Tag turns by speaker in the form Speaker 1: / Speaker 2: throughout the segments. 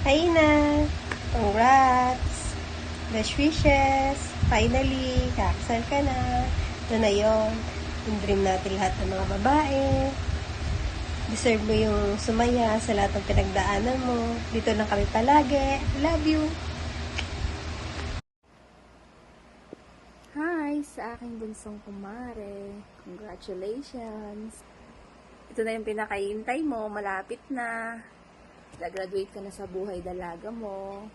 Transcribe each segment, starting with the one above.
Speaker 1: Hi na! Congrats! Best wishes! Finally, kakasal ka na. Ito na yun. Yung dream natin lahat ng mga babae. Deserve mo yung sumaya sa lahat ng pinagdaanan mo. Dito lang kami palagi. Love you!
Speaker 2: Hi sa aking bunsong kumare. Congratulations. Ito na yung pinakaintay mo. Malapit na. Graduate ka na sa buhay dalaga mo.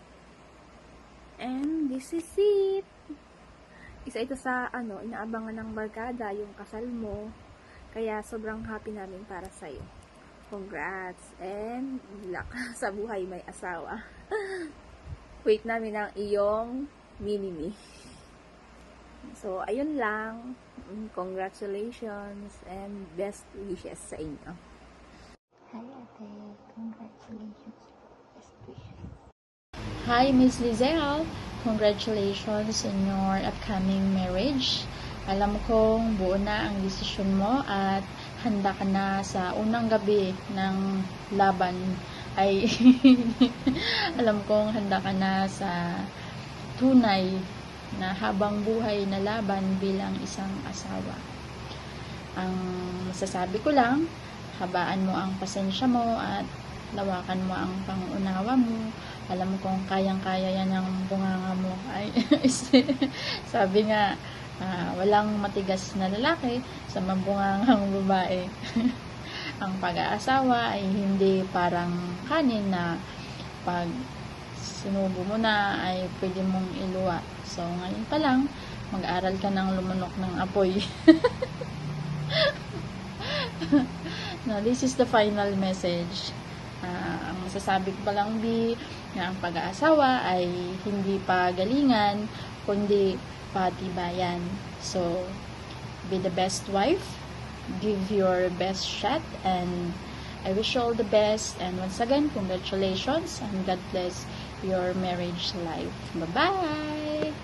Speaker 2: And this is it. Isa ito sa inaabangan ng barkada, yung kasal mo. Kaya sobrang happy namin para sa'yo. Congrats. And good luck sa buhay may asawa. Wait namin ang iyong mini-me. So, ayun lang. Congratulations and best wishes sa inyo.
Speaker 3: Hi ate, congratulations. Best wishes.
Speaker 4: Hi, Miss Lizelle. Congratulations on your upcoming marriage. Alam kong buo na ang desisyon mo at handa ka na sa unang gabi ng laban. Ay, alam kong handa ka na sa tunay na habang buhay na laban bilang isang asawa. Ang masasabi ko lang, habaan mo ang pasensya mo at lawakan mo ang pangunawa mo. Alam kong kayang-kaya yan ang bunganga mo. Ay, sabi nga, walang matigas na lalaki sa mabungangang babae. Ang pag-aasawa ay hindi parang kanin na pag sinubo mo na ay pwede mong iluwa. So, ngayon pa lang, mag-aral ka ng lumunok ng apoy. No, this is the final message. Ang masasabi ko pa lang, na ang pag-aasawa ay hindi pa galingan, kundi patibayan. So, be the best wife, give your best shot, and I wish you all the best. And once again, congratulations, and God bless your marriage life. Bye-bye!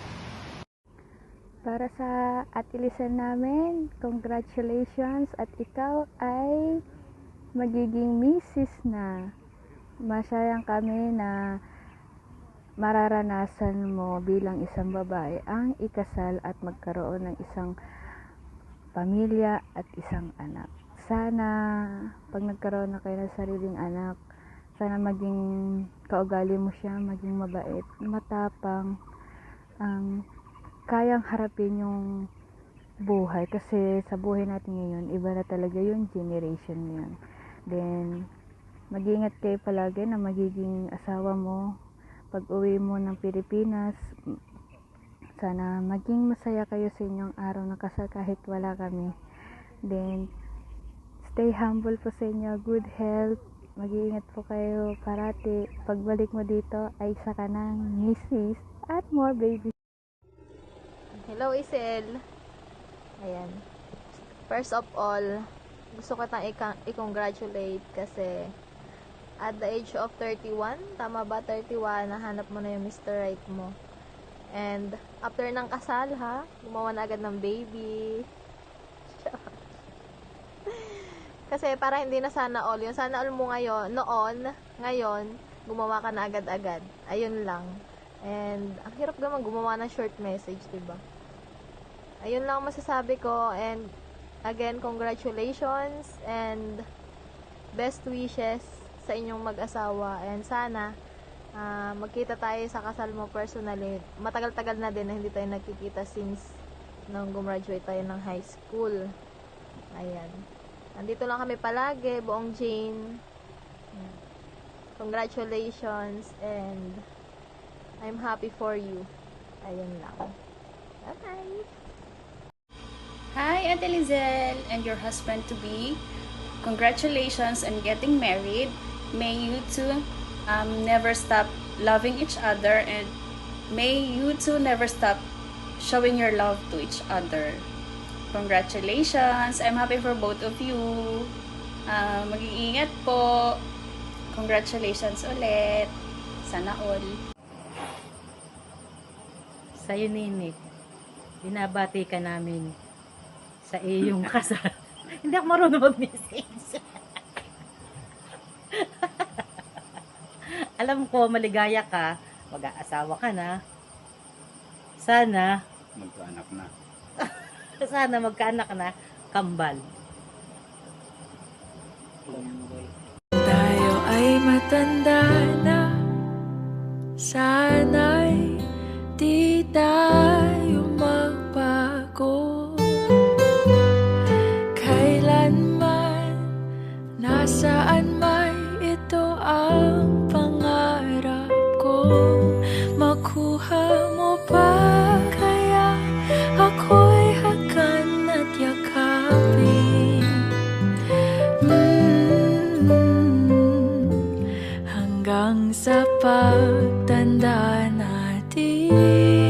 Speaker 2: Para sa atilisan namin, congratulations at ikaw ay magiging misis na. Masayang kami na mararanasan mo bilang isang babae ang ikasal at magkaroon ng isang pamilya at isang anak. Sana pag nagkaroon na kayo ng sariling anak, sana maging kaugali mo siya, maging mabait, matapang, kayang harapin yung buhay. Kasi sa buhay natin ngayon, iba na talaga yung generation niyan. Then, mag-iingat kayo palagi na magiging asawa mo. Pag uwi mo ng Pilipinas, sana maging masaya kayo sa inyong araw ng kasal kahit wala kami. Then, stay humble po sa inyo, good health, mag-iingat po kayo parati. Pagbalik mo dito ay isa ka ng misis at more babies.
Speaker 5: Hello, Isel. Ayan. First of all, gusto ko tang i-congratulate kasi at the age of 31, tama ba 31, nahanap mo na yung Mr. Right mo. And after ng kasal, gumawa na agad ng baby. Kasi para hindi na sana all yun. Sana all mo ngayon, ngayon, gumawa ka na agad-agad. Ayun lang. And ang hirap naman gumawa ng short message, diba? Ayun lang masasabi ko. And again, congratulations and best wishes sa inyong mag-asawa. And sana magkita tayo sa kasal mo personally. Matagal-tagal na din na hindi tayo nagkikita since nung gumraduate tayo ng high school. Ayan. Nandito lang kami palagi, buong Jane. Congratulations and I'm happy for you. Ayun lang. Bye-bye!
Speaker 6: Hi, Ate Lizelle and your husband-to-be. Congratulations on getting married. May you two never stop loving each other, and may you two never stop showing your love to each other. Congratulations! I'm happy for both of you. Mag-iingat po. Congratulations ulit. Sana all.
Speaker 7: Sa'yo, Nini, binabati ka namin sa iyong kasal. Hindi ako marunong mag-message. Alam ko, maligaya ka, mag-aasawa ka na. Sana,
Speaker 8: Magkaanak na.
Speaker 7: sana magkaanak na, kambal.
Speaker 9: Tayo ay matanda na, sana'y di tayo magbago. Kailanman, nasaan man, ito ang pangarap ko. Makuha mo ba kaya ako'y hakan at yakapin? Hanggang sa pagtanda natin.